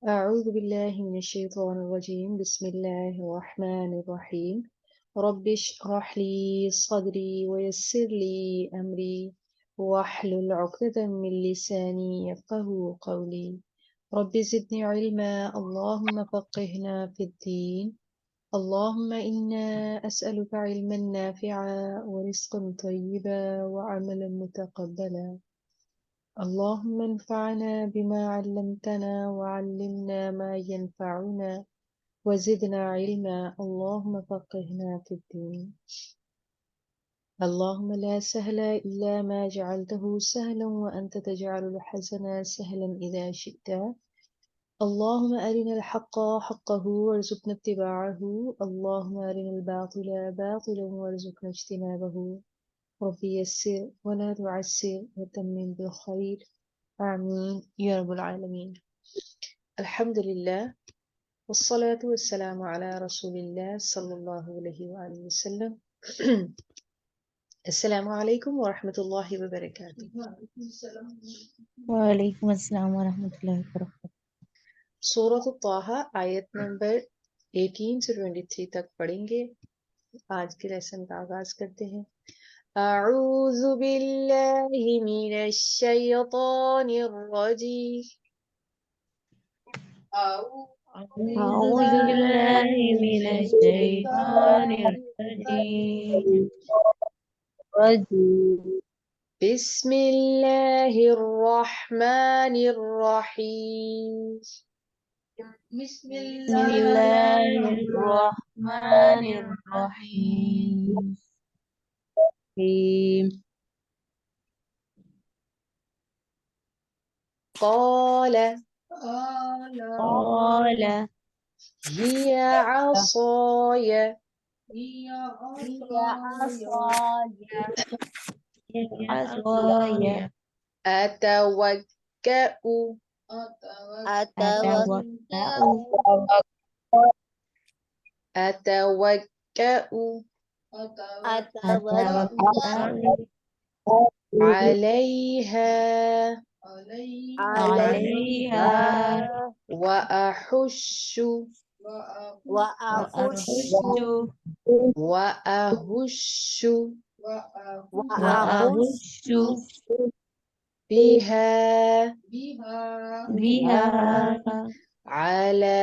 أعوذ بالله من الشيطان الرجيم بسم الله الرحمن الرحيم رب اشرح لي صدري ويسر لي أمري واحلل عقدة من لساني يفقه قولي رب زدني علما اللهم فقهنا في الدين اللهم إنا أسألك علما نافعا ورزقا طيبا وعملا متقبلا اللهم انفعنا بما علمتنا وعلمنا ما ينفعنا وزدنا علما اللهم فقهنا في الدين اللهم لا سهل إلا ما جعلته سهلا وأنت تجعل الحزن سهلا إذا شئت اللهم أرنا الحق حقه وارزقنا اتباعه اللهم أرنا الباطل باطلا وارزقنا اجتنابه ربي يسر ولا تعسر وتمم بالخير آمين يا رب العالمين الحمد لله والصلاة والسلام على رسول الله صلى الله عليه وآله وسلم السلام عليكم ورحمة الله وبركاته वालेकुम अस्सलाम वरहमतुल्लाहि वबरकातुहू। सूरत ताहा आयत नंबर 18 से 23 तक पढ़ेंगे। आज के लेसन का आगाज करते हैं। अऊज़ु बिल्लाहि मिनश शैतानिर रजीम अऊज़ु बिल्लाहि मिनश शैतानिर रजीम। बिस्मिल्लाहिर रहमानिर रहीम बिस्मिल्लाहिर रहमानिर रहीम। قال قال هي عصاي عصاي أتوكأ أتوكأ عليها عليها وأحش وأهش وأهش بها بها على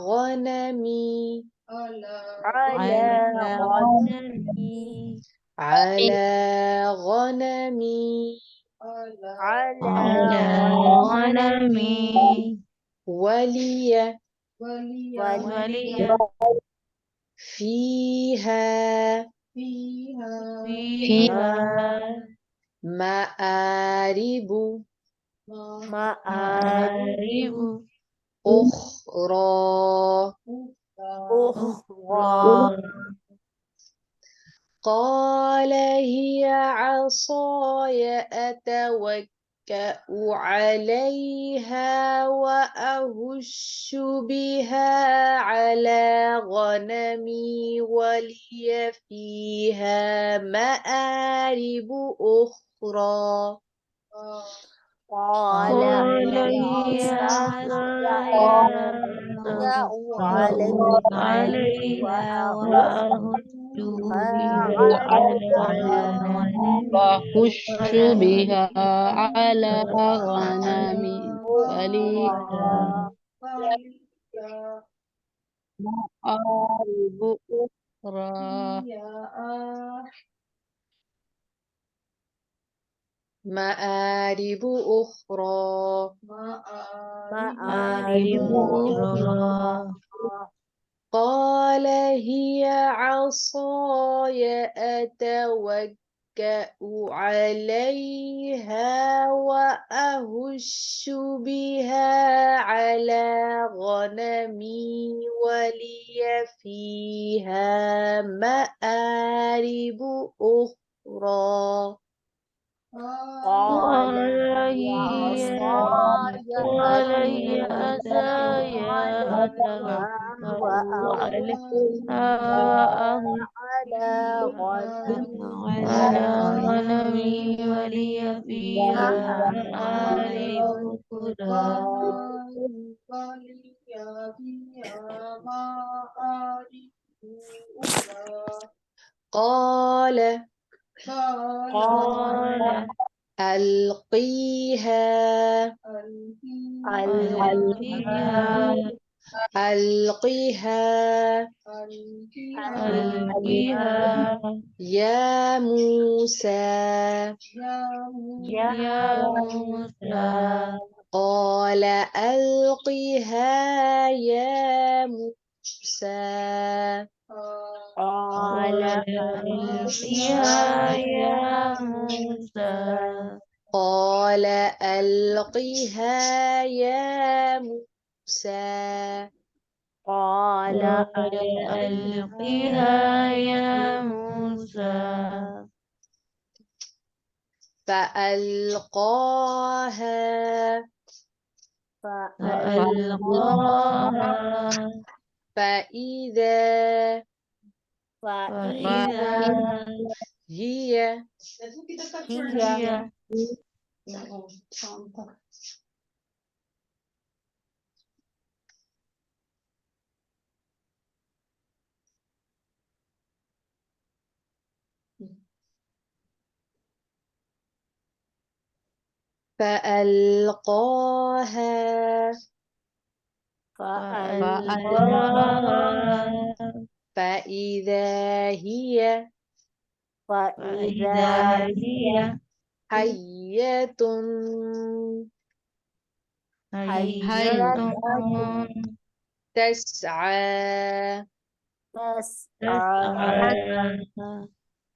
غنمي على غنمي على غنمي ولي ولي فيها فيها مآرب مآرب أخرى أخرى. قال هي عصاي أتوكأ عليها وأهش بها على غنمي ولي فيها مآرب أخرى قال هي عصاي أتوكأ عليها وأهش بها على غنمي ولي مآرب أخرى مآرب أخرى قال هي عصاي أتوكأ عليها وأهش بها على غنمي ولي فيها مآرب أخرى قال هي عصاي أتوكأ عليها وأهش على غنمي ولي فيها مآرب أخرى قال قال ألقيها ألقها ألقها ألقها يا موسى يا موسى قال ألقها يا موسى قال ألقها يا موسى قال ألقها يا موسى قال ألقها يا موسى فألقاها فألقاها فإذا فإذا هي هي فألقاها فألقاها فإذا هي فإذا هي حية حية تسعى تسعى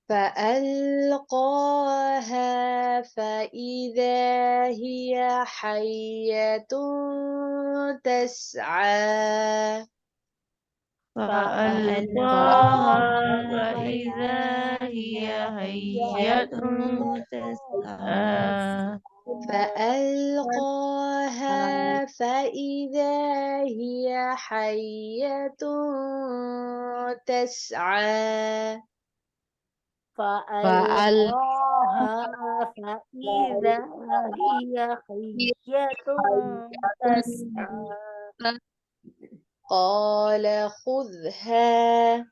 فألقاها فإذا هي حية تسعى فألقاها فإذا هي حية تسعى فألقاها فإذا هي حية تسعى فألقاها فإذا هي حية تسعى قال خذها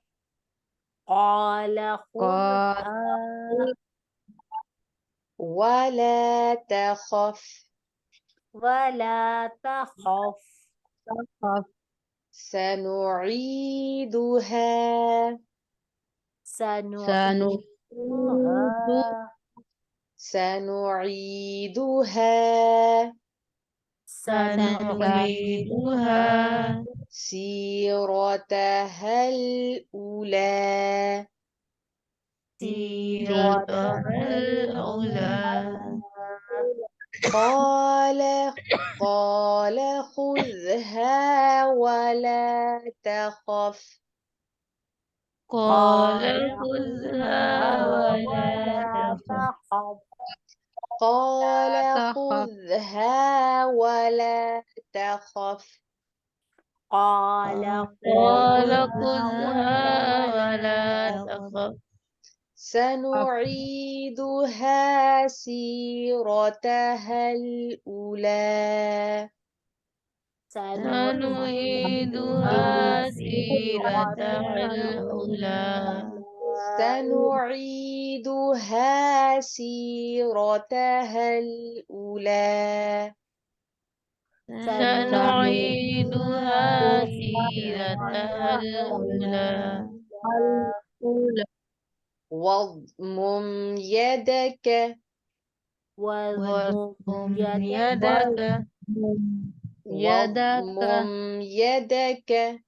قال خذها ولا تخف ولا تخف سنعيدها سنعيدها سنعيدها سيرتها الأولى سيرتها الأولى قال خذها ولا تخف قال خذها ولا تخف قال خذها ولا تخف قال خذها ولا تخف سنعيدها سيرتها الأولى سنعيدها سيرتها الأولى سنعيدها سيرتها الأولى سنعيدها سيرتها الأولى واضمم يدك واضم يدك واضمم يدك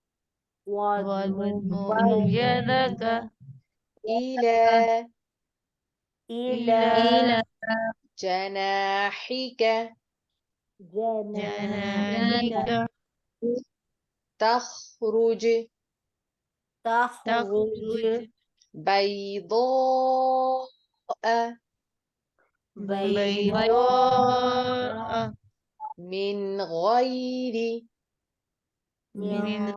واضم يدك إلى إلى جناحك جناحك تخرج تخرج بيضاء بيضاء من غير من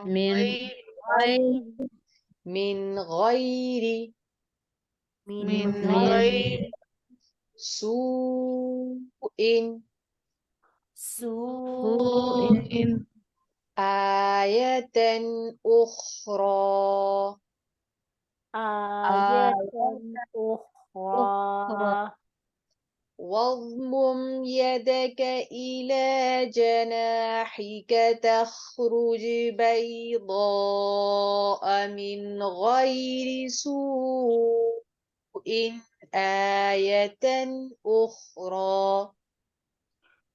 غير من غیر من غیر سوء سوء آیة أخرى آية أخرى واضمم يدك إلى جناحك تخرج بيضاء من غير سوء آية أخرى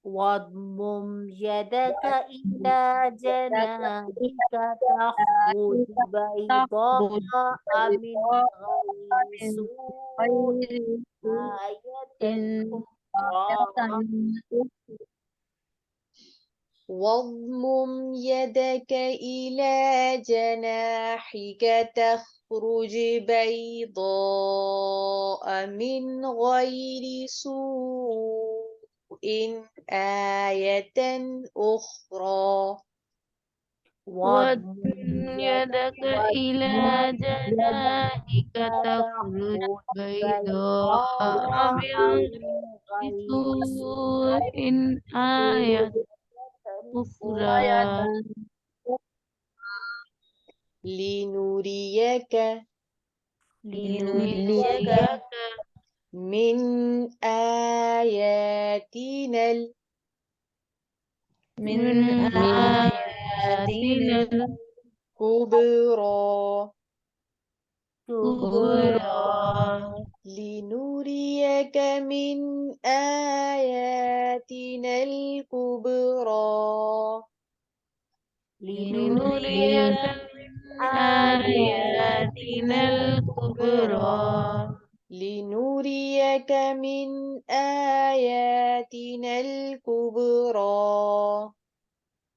واضمم يدك إلى جناحك تخرج بيضاء من غير سوء آية أخرى واضمم يدك إلى جناحك تخرج بيضاء من غير سوء آية أخرى واضم يدك إلى جناحك تخرج بيضاء من سوء آية أخرى لنريك لنريك من آياتنا من آياتنا الكبرى الكبرى لنريك من آياتنا الكبرى لنريك من آياتنا الكبرى لنريك من آياتنا الكبرى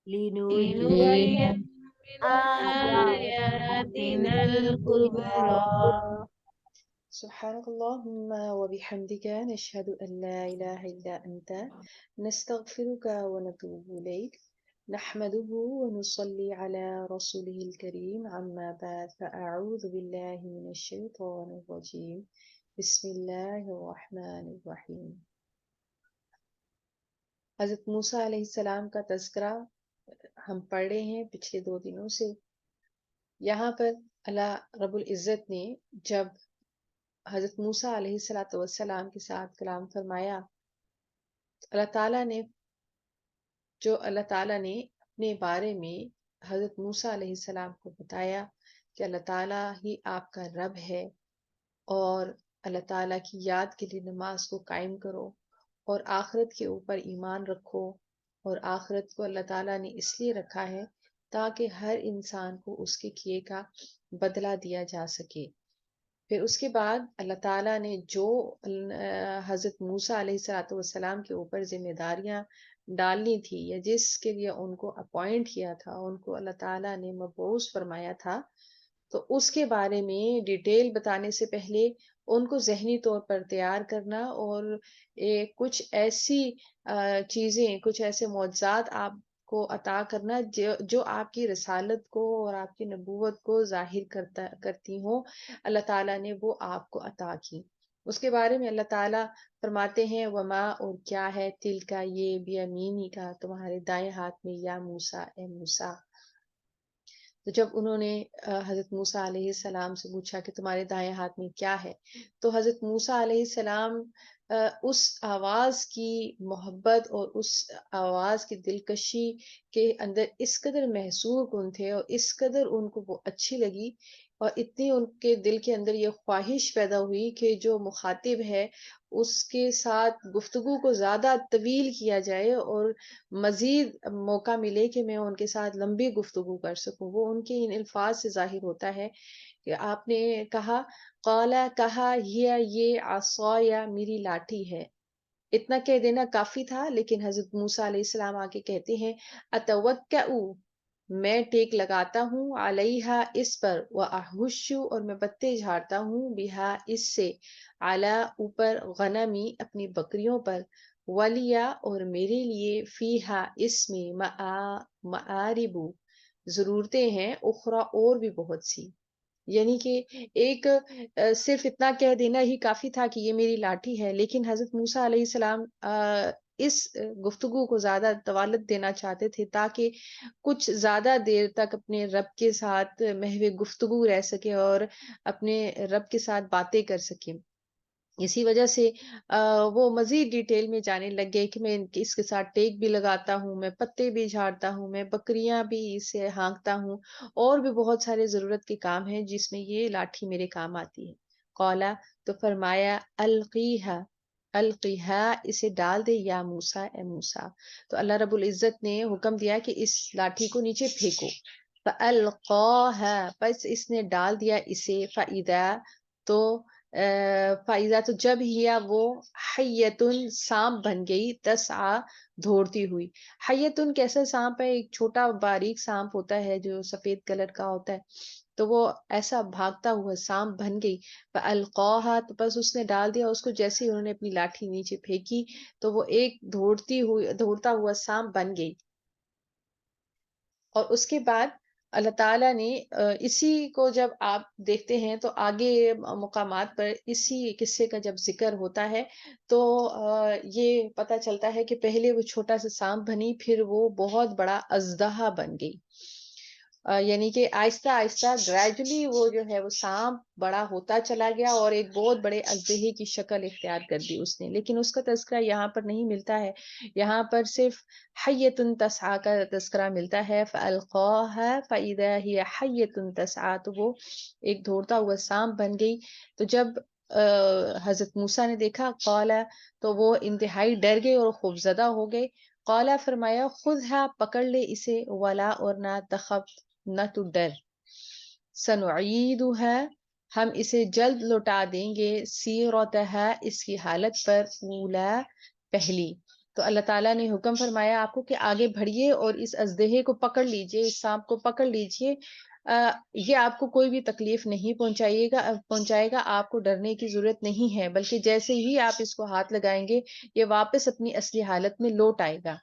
لنريك من آياتنا الكبرى سبحانك اللهم وبحمدك نشهد أن لا إله إلا أنت نستغفرك ونتوب إليك نحمده ونصلي على رسوله الكريم عما بعد فأعوذ بالله من الشيطان الرجيم بسم الله الرحمن الرحیم. حضرت موسیٰ علیہ السلام کا تذکرہ ہم پڑھ رہے ہیں پچھلے 2 دنوں سے. یہاں پر اللہ رب العزت نے جب حضرت موسیٰ علیہ السلام کے ساتھ کلام فرمایا، اللہ تعالیٰ نے اپنے بارے میں حضرت موسیٰ علیہ السلام کو بتایا کہ اللہ تعالیٰ ہی آپ کا رب ہے اور اللہ تعالیٰ کی یاد کے لیے نماز کو قائم کرو اور آخرت کے اوپر ایمان رکھو. اور آخرت کو اللہ تعالیٰ نے اس لیے رکھا ہے تاکہ ہر انسان کو اس کے کیے کا بدلہ دیا جا سکے. پھر اس کے بعد اللہ تعالیٰ نے جو حضرت موسیٰ علیہ السلام کے اوپر ذمہ داریاں ڈالنی تھی یا جس کے لیے ان کو اپوائنٹ کیا تھا، ان کو اللہ تعالیٰ نے مبعوث فرمایا تھا، تو اس کے بارے میں ڈیٹیل بتانے سے پہلے ان کو ذہنی طور پر تیار کرنا اور کچھ ایسی چیزیں، کچھ ایسے معجزات آپ کو عطا کرنا جو آپ کی رسالت کو اور آپ کی نبوت کو ظاہر کرتی ہوں، اللہ تعالیٰ نے وہ آپ کو عطا کی. اس کے بارے میں اللہ تعالیٰ فرماتے ہیں وما، اور کیا ہے، تل کا یہ، بیمینی کا، تمہارے دائیں ہاتھ میں، یا موسیٰ، اے موسیٰ. تو جب انہوں نے حضرت موسیٰ علیہ السلام سے پوچھا کہ تمہارے دائیں ہاتھ میں کیا ہے، تو حضرت موسیٰ علیہ السلام اس آواز کی محبت اور اس آواز کی دلکشی کے اندر اس قدر محصور کن تھے اور اس قدر ان کو وہ اچھی لگی اور اتنی ان کے دل کے اندر یہ خواہش پیدا ہوئی کہ جو مخاطب ہے اس کے ساتھ گفتگو کو زیادہ طویل کیا جائے اور مزید موقع ملے کہ میں ان کے ساتھ لمبی گفتگو کر سکوں. وہ ان کے ان الفاظ سے ظاہر ہوتا ہے کہ آپ نے کہا، قالا، کہا، یہ عصایا، میری لاٹھی ہے. اتنا کہہ دینا کافی تھا، لیکن حضرت موسیٰ علیہ السلام آگے کہتے ہیں اتوکئ، میں ٹیک لگاتا ہوں، علیہا، اس پر، واحش، اور میں پتے جھاڑتا ہوں، بہا، اس سے، علی، اوپر، غنمی، اپنی بکریوں پر، ولیا، اور میرے لیے، فیہا، اس میں، معارب، ضرورتیں ہیں، اخرى، اور بھی بہت سی. یعنی کہ ایک صرف اتنا کہہ دینا ہی کافی تھا کہ یہ میری لاٹھی ہے، لیکن حضرت موسیٰ علیہ السلام اس گفتگو کو زیادہ طوالت دینا چاہتے تھے تاکہ کچھ زیادہ دیر تک اپنے رب کے ساتھ محو گفتگو رہ سکے اور اپنے رب کے ساتھ باتیں کر سکیں۔ اسی وجہ سے وہ مزید ڈیٹیل میں جانے لگ گئے کہ میں اس کے ساتھ ٹیک بھی لگاتا ہوں، میں پتے بھی جھاڑتا ہوں، میں بکریاں بھی اسے ہانکتا ہوں، اور بھی بہت سارے ضرورت کے کام ہیں جس میں یہ لاٹھی میرے کام آتی ہے۔ قولا، تو فرمایا، القیہا، القیہا، اسے ڈال دے یا موسیٰ، اے موسیٰ۔ تو اللہ رب العزت نے حکم دیا کہ اس لاٹھی کو نیچے پھینکو۔ فَأَلْقَاهَا، پس اس نے ڈال دیا اسے، فَإِذَا، تو فائدہ، تو جب ہیا وہ حیتن، سانپ بن گئی، تسعا، دوڑتی ہوئی۔ حیتن کیسا سانپ ہے؟ ایک چھوٹا باریک سانپ ہوتا ہے جو سفید کلر کا ہوتا ہے، تو وہ ایسا بھاگتا ہوا سانپ بن گئی۔ فَأَلْقَاهَا، تو بس اس نے ڈال دیا اس کو، جیسے ہی انہوں نے اپنی لاٹھی نیچے پھینکی تو وہ ایک دوڑتا ہوا سانپ بن گئی۔ اور اس کے بعد اللہ تعالیٰ نے اسی کو جب آپ دیکھتے ہیں تو آگے مقامات پر اسی قصے کا جب ذکر ہوتا ہے تو یہ پتہ چلتا ہے کہ پہلے وہ چھوٹا سا سانپ بنی، پھر وہ بہت بڑا اژدہا بن گئی۔ یعنی کہ آہستہ آہستہ گریجولی وہ جو ہے وہ سانپ بڑا ہوتا چلا گیا اور ایک بہت بڑے اژدہے کی شکل اختیار کر دی اس نے، لیکن اس کا تذکرہ یہاں پر نہیں ملتا ہے، یہاں پر صرف حیۃ تسعیٰ کا تذکرہ ملتا ہے۔ فَأَلْقَاهَا فَإِذَا هِيَ حَيَّةٌ تَسْعَىٰ، تو وہ ایک دوڑتا ہوا سانپ بن گئی۔ تو جب حضرت موسیٰ نے دیکھا، قال، تو وہ انتہائی ڈر گئے اور خوفزدہ ہو گئے۔ قال، فرمایا، خُذْهَا، پکڑ لے اسے، وَلَا، اور نہ تَخَفْ، نہ تو ڈر، سَنُعِيدُهَا، ہم اسے جلد لوٹا دیں گے، سِيرَتَهَا، اس کی حالت پر، اولا، پہلی۔ تو اللہ تعالیٰ نے حکم فرمایا آپ کو کہ آگے بڑھیے اور اس اژدہے کو پکڑ لیجئے، اس سانپ کو پکڑ لیجئے، یہ آپ کو کوئی بھی تکلیف نہیں پہنچائے گا، آپ کو ڈرنے کی ضرورت نہیں ہے، بلکہ جیسے ہی آپ اس کو ہاتھ لگائیں گے یہ واپس اپنی اصلی حالت میں لوٹ آئے گا۔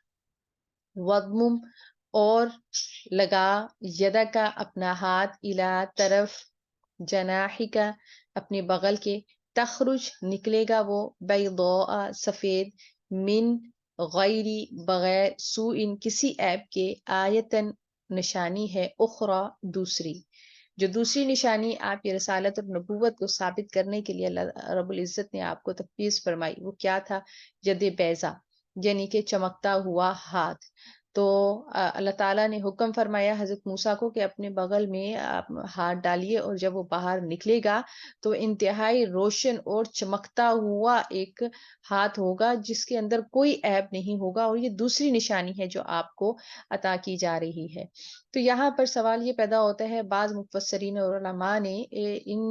وَضْمُمْ، اور لگا، یدہ کا، اپنا ہاتھ، الا، طرف، جناحی کا، اپنے بغل کے، تخرج، نکلے گا وہ، بیضاء، سفید، من غیری، بغیر، سوء، کسی عیب کے، آیتن، نشانی ہے، اخرى، دوسری، جو دوسری نشانی آپ کی رسالت اور نبوت کو ثابت کرنے کے لیے اللہ رب العزت نے آپ کو تفویض فرمائی، وہ کیا تھا؟ ید بیضا، یعنی کہ چمکتا ہوا ہاتھ۔ تو اللہ تعالیٰ نے حکم فرمایا حضرت موسیٰ کو کہ اپنے بغل میں ہاتھ ڈالیے، اور جب وہ باہر نکلے گا تو انتہائی روشن اور چمکتا ہوا ایک ہاتھ ہوگا جس کے اندر کوئی عیب نہیں ہوگا، اور یہ دوسری نشانی ہے جو آپ کو عطا کی جا رہی ہے۔ تو یہاں پر سوال یہ پیدا ہوتا ہے، بعض مفسرین اور علماء نے ان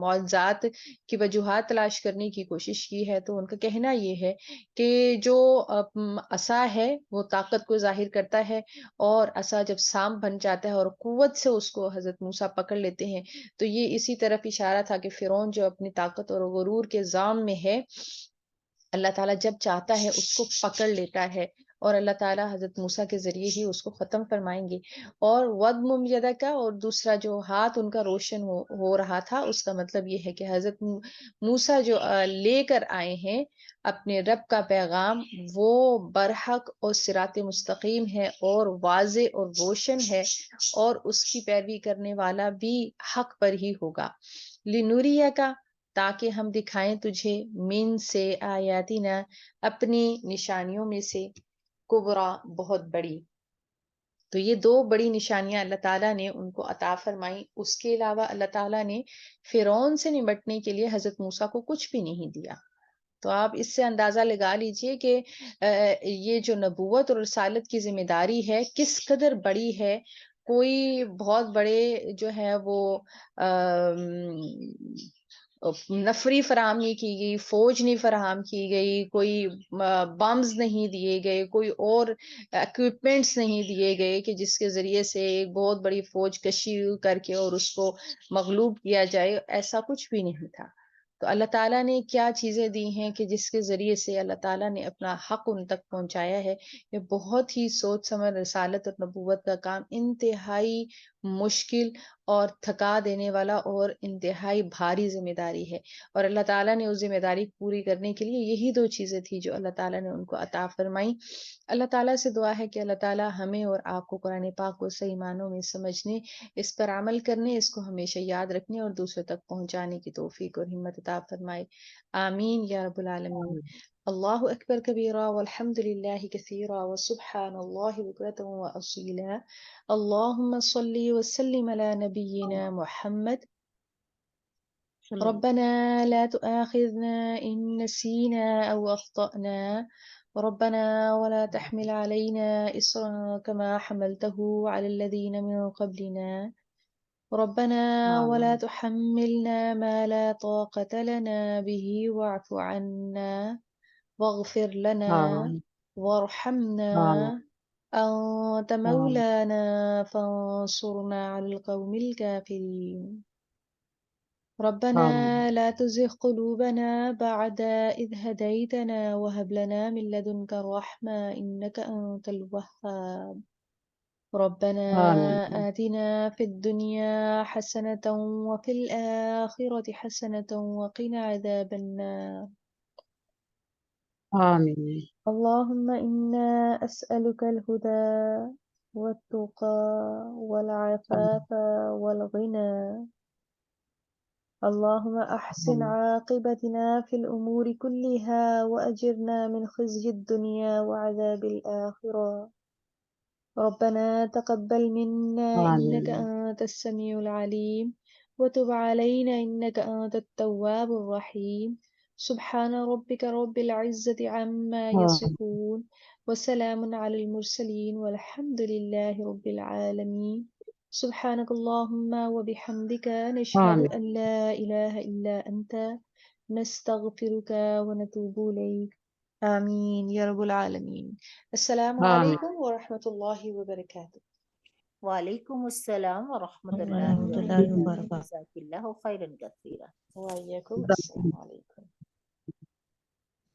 معجزات کی وجوہات تلاش کرنے کی کوشش کی ہے، تو ان کا کہنا یہ ہے کہ جو عصا ہے وہ طاقت کو ظاہر کرتا ہے، اور عصا جب سانپ بن جاتا ہے اور قوت سے اس کو حضرت موسیٰ پکڑ لیتے ہیں، تو یہ اسی طرف اشارہ تھا کہ فرعون جو اپنی طاقت اور غرور کے ضام میں ہے، اللہ تعالیٰ جب چاہتا ہے اس کو پکڑ لیتا ہے، اور اللہ تعالیٰ حضرت موسیٰ کے ذریعے ہی اس کو ختم فرمائیں گے۔ اور وَضْمُمْ یَدَکَ، اور دوسرا جو ہاتھ ان کا روشن ہو رہا تھا، اس کا مطلب یہ ہے کہ حضرت موسیٰ جو لے کر آئے ہیں اپنے رب کا پیغام، وہ برحق اور صراط مستقیم ہے اور واضح اور روشن ہے، اور اس کی پیروی کرنے والا بھی حق پر ہی ہوگا۔ لِنُرِيَکَ، تاکہ ہم دکھائیں تجھے، من سے، آیاتنا، اپنی نشانیوں میں سے، کبرا، بہت بڑی۔ تو یہ دو بڑی نشانیاں اللہ تعالیٰ نے ان کو عطا فرمائیں۔ اس کے علاوہ اللہ تعالیٰ نے فرعون سے نمٹنے کے لیے حضرت موسیٰ کو کچھ بھی نہیں دیا۔ تو آپ اس سے اندازہ لگا لیجئے کہ یہ جو نبوت اور رسالت کی ذمہ داری ہے کس قدر بڑی ہے۔ کوئی بہت بڑے جو ہے وہ نفری فراہم نہیں کی گئی، فوج نہیں فراہم کی گئی، کوئی بمز نہیں دیے گئے، کوئی اور اکوپمنٹس نہیں دیے گئے کہ جس کے ذریعے سے ایک بہت بڑی فوج کشی کر کے اور اس کو مغلوب کیا جائے، ایسا کچھ بھی نہیں تھا۔ تو اللہ تعالیٰ نے کیا چیزیں دی ہیں کہ جس کے ذریعے سے اللہ تعالیٰ نے اپنا حق ان تک پہنچایا ہے۔ یہ بہت ہی سوچ سمجھ رسالت اور نبوت کا کام انتہائی مشکل اور تھکا دینے والا اور انتہائی بھاری ذمہ داری ہے، اور اللہ تعالیٰ نے اس ذمہ داری پوری کرنے کے لیے یہی 2 چیزیں تھی جو اللہ تعالیٰ نے ان کو عطا فرمائی۔ اللہ تعالیٰ سے دعا ہے کہ اللہ تعالیٰ ہمیں اور آپ کو قرآن پاک کو صحیح معنوں میں سمجھنے، اس پر عمل کرنے، اس کو ہمیشہ یاد رکھنے اور دوسروں تک پہنچانے کی توفیق اور ہمت عطا فرمائے، آمین یا رب العالمین۔ اللہ اکبر کبیرا والحمد للہ کثیرا وسبحان اللہ بکرۃ واصیلا، اللهم صل وسلم على نبينا محمد، ربنا لا تؤاخذنا إن نسينا أو أخطأنا، ربنا ولا تحمل علينا إصرا كما حملته على الذين من قبلنا، ربنا ولا تحملنا ما لا طاقة لنا به واعف عنا واغفر لنا وارحمنا أنت مولانا فانصرنا على القوم الكافرين، ربنا لا تزغ قلوبنا بعد إذ هديتنا وهب لنا من لدنك رحمة إنك أنت الوهاب، ربنا آتنا في الدنيا حسنة وفي الآخرة حسنة وقنا عذاب النار، آمين. اللهم إنا أسألك الهدى والتقى والعفاف والغنى، اللهم أحسن عاقبتنا في الأمور كلها وأجرنا من خزي الدنيا وعذاب الآخرة، ربنا تقبل منا إنك أنت السميع العليم وتب علينا إنك أنت التواب الرحيم، سبحان ربك رب العزة عما يصفون وسلام على المرسلين والحمد لله رب العالمين، سبحانك اللهم وبحمدك نشهد أن لا إله إلا أنت نستغفرك ونتوب إليك، آمین یا رب العالمین۔ السلام علیکم ورحمۃ اللہ وبرکاتہ۔ وعلیکم السلام ورحمۃ اللہ ورحمۃ اللہ وبرکاتہ، وبرکاتہ۔ جزاک اللہ خیرا کثیرا۔ وعلیکم السلام علیکم۔